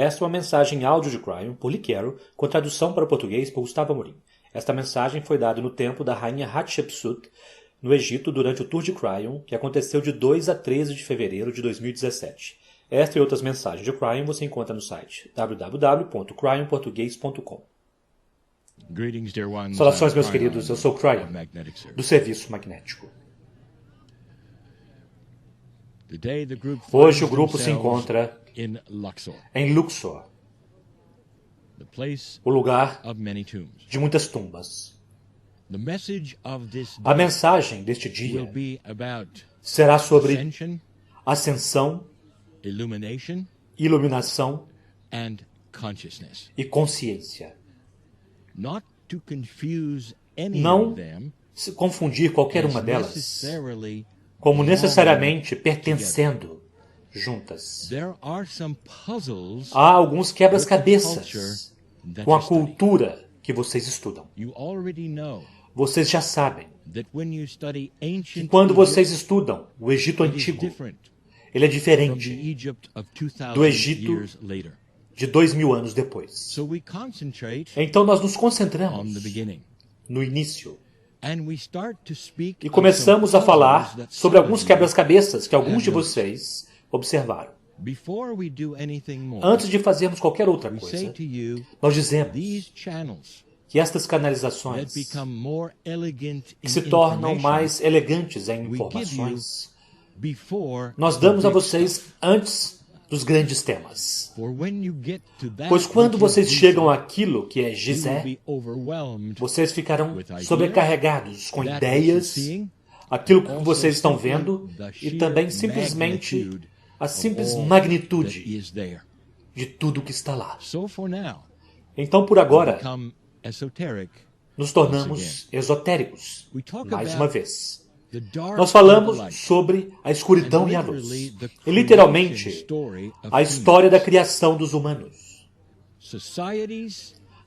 Esta é uma mensagem em áudio de Cryon, por Lee Carroll, com tradução para o português por Gustavo Amorim. Esta mensagem foi dada no tempo da rainha Hatshepsut, no Egito, durante o Tour de Cryon, que aconteceu de 2 a 13 de fevereiro de 2017. Esta e outras mensagens de Cryon você encontra no site www.cryonportugues.com. Saudações, meus queridos, eu sou Cryon, do Serviço Magnético. Hoje o grupo se encontra em Luxor, o lugar de muitas tumbas. A mensagem deste dia será sobre ascensão, iluminação e consciência. Não se confundir qualquer uma delas como necessariamente pertencendo juntas. Há alguns quebras-cabeças com a cultura que vocês estudam. Vocês já sabem que quando vocês estudam o Egito Antigo, ele é diferente do Egito de 2000 anos depois. Então nós nos concentramos no início e começamos a falar sobre alguns quebras-cabeças que alguns de vocês observaram. Antes de fazermos qualquer outra coisa, nós dizemos que estas canalizações que se tornam mais elegantes em informações, nós damos a vocês antes dos grandes temas. Pois quando vocês chegam àquilo que é Gizé, vocês ficarão sobrecarregados com ideias, aquilo que vocês estão vendo, e também simplesmente a simples magnitude de tudo que está lá. Então, por agora, nos tornamos esotéricos, mais uma vez. Nós falamos sobre a escuridão e a luz. E, literalmente, a história da criação dos humanos.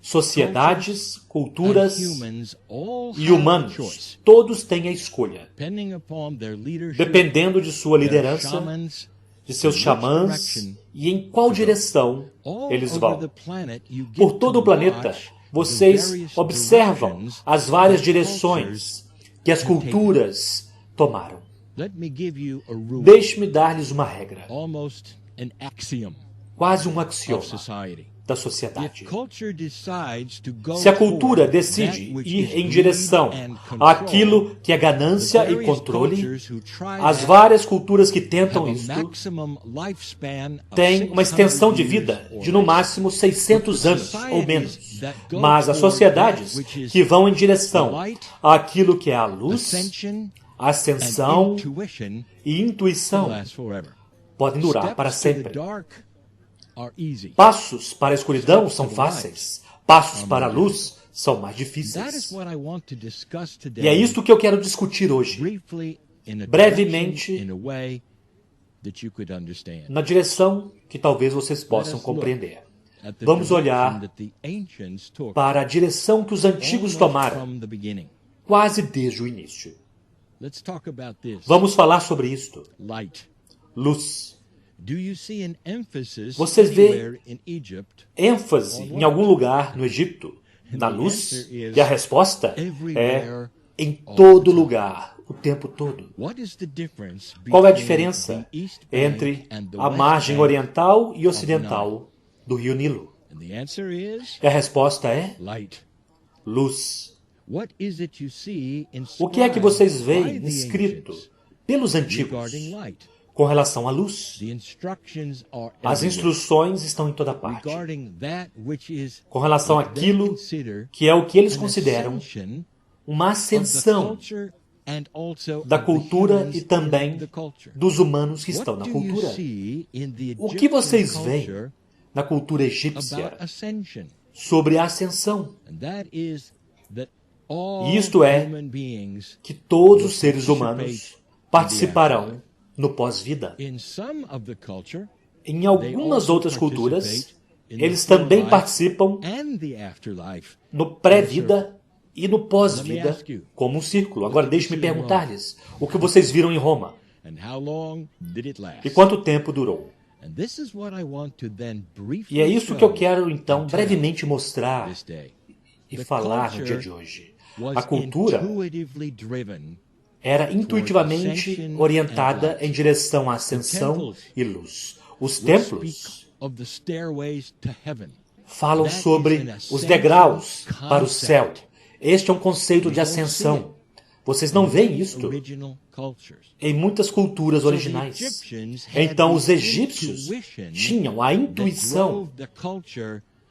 Sociedades, culturas e humanos, todos têm a escolha. Dependendo de sua liderança, de seus xamãs e em qual direção eles vão. Por todo o planeta, vocês observam as várias direções que as culturas tomaram. Deixe-me dar-lhes uma regra, quase um axioma da sociedade. Se a cultura decide ir em direção àquilo que é ganância e controle, as várias culturas que tentam isso têm uma extensão de vida de no máximo 600 anos ou menos. Mas as sociedades que vão em direção àquilo que é a luz, a ascensão e intuição podem durar para sempre. Passos para a escuridão são fáceis. Passos para a luz são mais difíceis. E é isto que eu quero discutir hoje, brevemente, na direção que talvez vocês possam compreender. Vamos olhar para a direção que os antigos tomaram, quase desde o início. Vamos falar sobre isto. Luz. Você vê ênfase em algum lugar no Egito, na luz? E a resposta é em todo lugar, o tempo todo. Qual é a diferença entre a margem oriental e ocidental do rio Nilo? E a resposta é luz. O que é que vocês veem escrito pelos antigos com relação à luz? As instruções estão em toda parte. Com relação àquilo que é o que eles consideram uma ascensão da cultura e também dos humanos que estão na cultura. O que vocês veem na cultura egípcia sobre a ascensão? Isto é, que todos os seres humanos participarão no pós-vida. Em algumas outras culturas, eles também participam no pré-vida e no pós-vida como um círculo. Agora deixe-me perguntar-lhes o que vocês viram em Roma. E quanto tempo durou? E é isso que eu quero, então, brevemente mostrar e falar no dia de hoje. A cultura era intuitivamente orientada em direção à ascensão e luz. Os templos falam sobre os degraus para o céu. Este é um conceito de ascensão. Vocês não veem isto em muitas culturas originais. Então, os egípcios tinham a intuição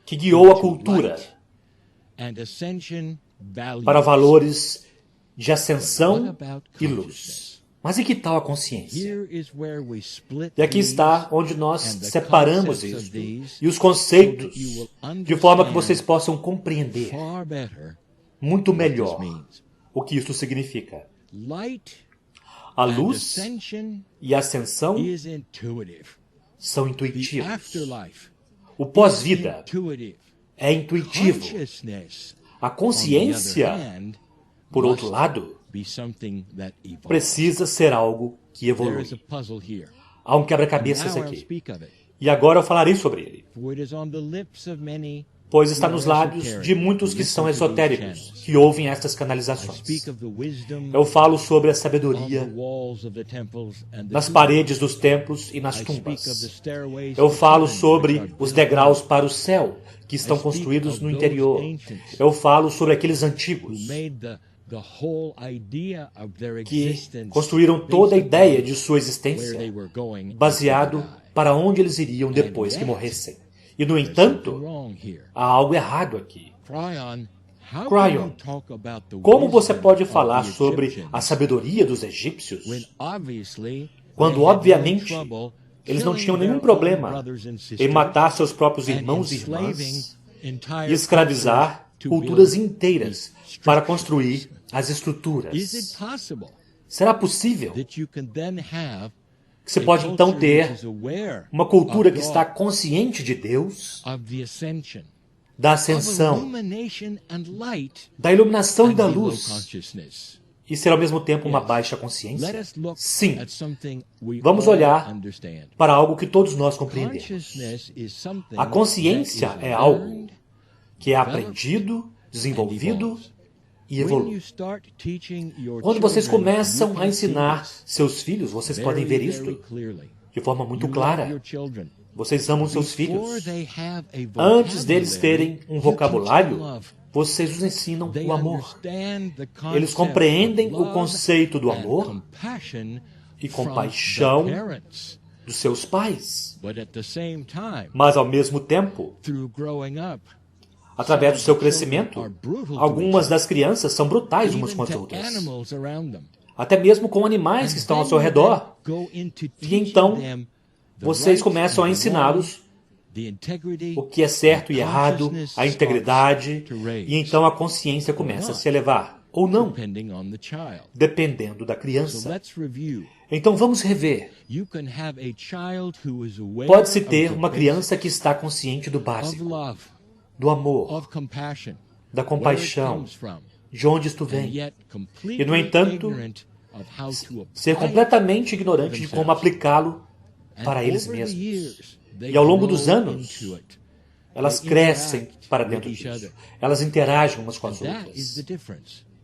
que guiou a cultura para valores de ascensão e luz. Mas e que tal a consciência? E aqui está onde nós separamos isso e os conceitos de forma que vocês possam compreender muito melhor o que isso significa. A luz e a ascensão são intuitivos. O pós-vida é intuitivo. A consciência, por outro lado, precisa ser algo que evolui. Há um quebra-cabeças aqui. E agora eu falarei sobre ele. Pois está nos lábios de muitos que são esotéricos, que ouvem estas canalizações. Eu falo sobre a sabedoria nas paredes dos templos e nas tumbas. Eu falo sobre os degraus para o céu, que estão construídos no interior. Eu falo sobre aqueles antigos que construíram toda a ideia de sua existência, baseado para onde eles iriam depois que morressem. E, no entanto, há algo errado aqui. Cryon, como você pode falar sobre a sabedoria dos egípcios quando, obviamente, eles não tinham nenhum problema em matar seus próprios irmãos e irmãs e escravizar culturas inteiras para construir as estruturas? Será possível que você pode então ter uma cultura que está consciente de Deus, da ascensão, da iluminação e da luz, e ser ao mesmo tempo uma baixa consciência? Sim. Vamos olhar para algo que todos nós compreendemos. A consciência é algo que é aprendido, desenvolvido e evolui. Quando vocês começam a ensinar seus filhos, vocês podem ver isto de forma muito clara. Vocês amam seus filhos. Antes deles terem um vocabulário, vocês os ensinam o amor. Eles compreendem o conceito do amor e compaixão dos seus pais. Mas, ao mesmo tempo, através do seu crescimento, algumas das crianças são brutais umas com as outras. Até mesmo com animais que estão ao seu redor. E então, vocês começam a ensiná-los o que é certo e errado, a integridade, e então a consciência começa a se elevar. Ou não, dependendo da criança. Então vamos rever. Pode-se ter uma criança que está consciente do básico, do amor, da compaixão, de onde isto vem. E, no entanto, ser completamente ignorante de como aplicá-lo para eles mesmos. E ao longo dos anos, elas crescem para dentro disso. Elas interagem umas com as outras.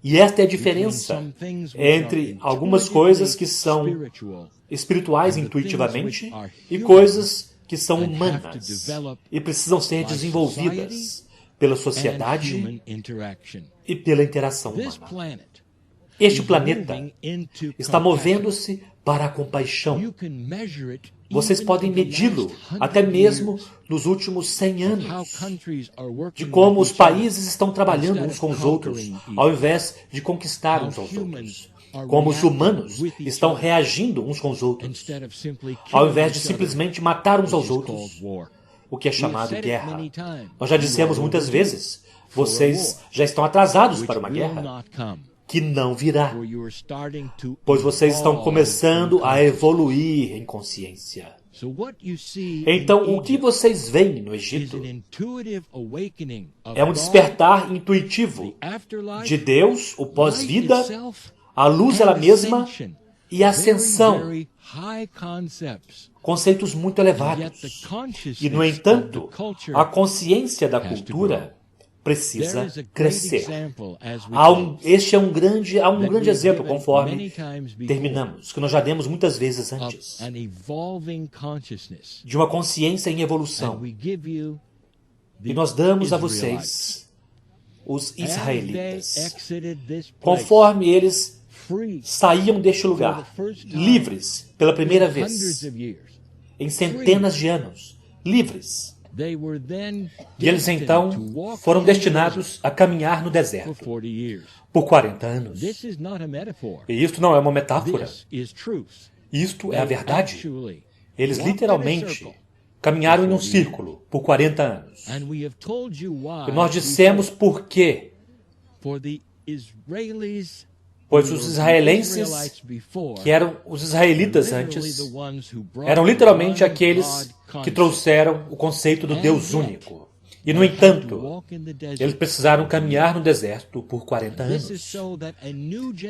E esta é a diferença entre algumas coisas que são espirituais intuitivamente e coisas que são humanas e precisam ser desenvolvidas pela sociedade e pela interação humana. Este planeta está movendo-se para a compaixão. Vocês podem medi-lo até mesmo nos últimos 100 anos, de como os países estão trabalhando uns com os outros, ao invés de conquistar uns aos outros. Como os humanos estão reagindo uns com os outros, ao invés de simplesmente matar uns aos outros, o que é chamado guerra. Nós já dissemos muitas vezes, vocês já estão atrasados para uma guerra, que não virá, pois vocês estão começando a evoluir em consciência. Então, o que vocês veem no Egito é um despertar intuitivo de Deus, o pós-vida, a luz ela mesma e ascensão, conceitos muito elevados. E, no entanto, a consciência da cultura precisa crescer. Este é um grande exemplo, conforme terminamos, que nós já demos muitas vezes antes, de uma consciência em evolução. E nós damos a vocês, os israelitas, conforme eles saíam deste lugar, livres pela primeira vez, em centenas de anos, livres. E eles então foram destinados a caminhar no deserto por 40 anos. E isto não é uma metáfora. Isto é a verdade. Eles literalmente caminharam em um círculo por 40 anos. E nós dissemos por quê. Pois os israelenses, que eram os israelitas antes, eram literalmente aqueles que trouxeram o conceito do Deus único. E, no entanto, eles precisaram caminhar no deserto por 40 anos.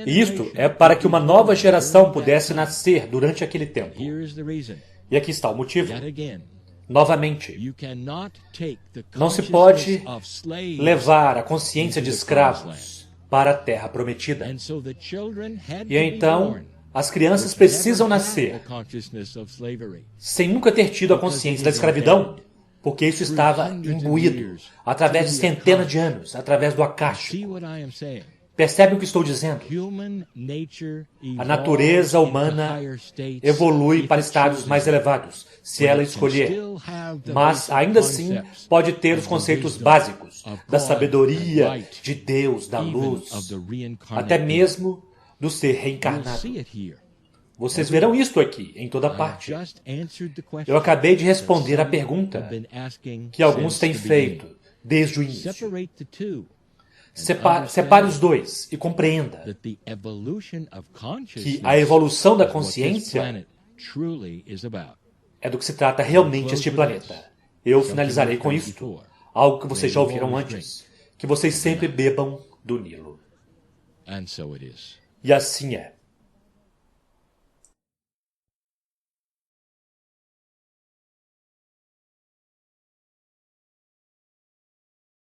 E isto é para que uma nova geração pudesse nascer durante aquele tempo. E aqui está o motivo. Novamente, não se pode levar a consciência de escravos para a terra prometida. E então, as crianças precisam nascer sem nunca ter tido a consciência da escravidão, porque isso estava imbuído através de centenas de anos, através do acástico. Percebe o que estou dizendo? A natureza humana evolui para estados mais elevados, se ela escolher. Mas, ainda assim, pode ter os conceitos básicos da sabedoria, de Deus, da luz, até mesmo do ser reencarnado. Vocês verão isto aqui, em toda parte. Eu acabei de responder à pergunta que alguns têm feito desde o início. Separe os dois e compreenda que a evolução da consciência é do que se trata realmente este planeta. Eu finalizarei com isto, algo que vocês já ouviram antes, que vocês sempre bebam do Nilo. E assim é.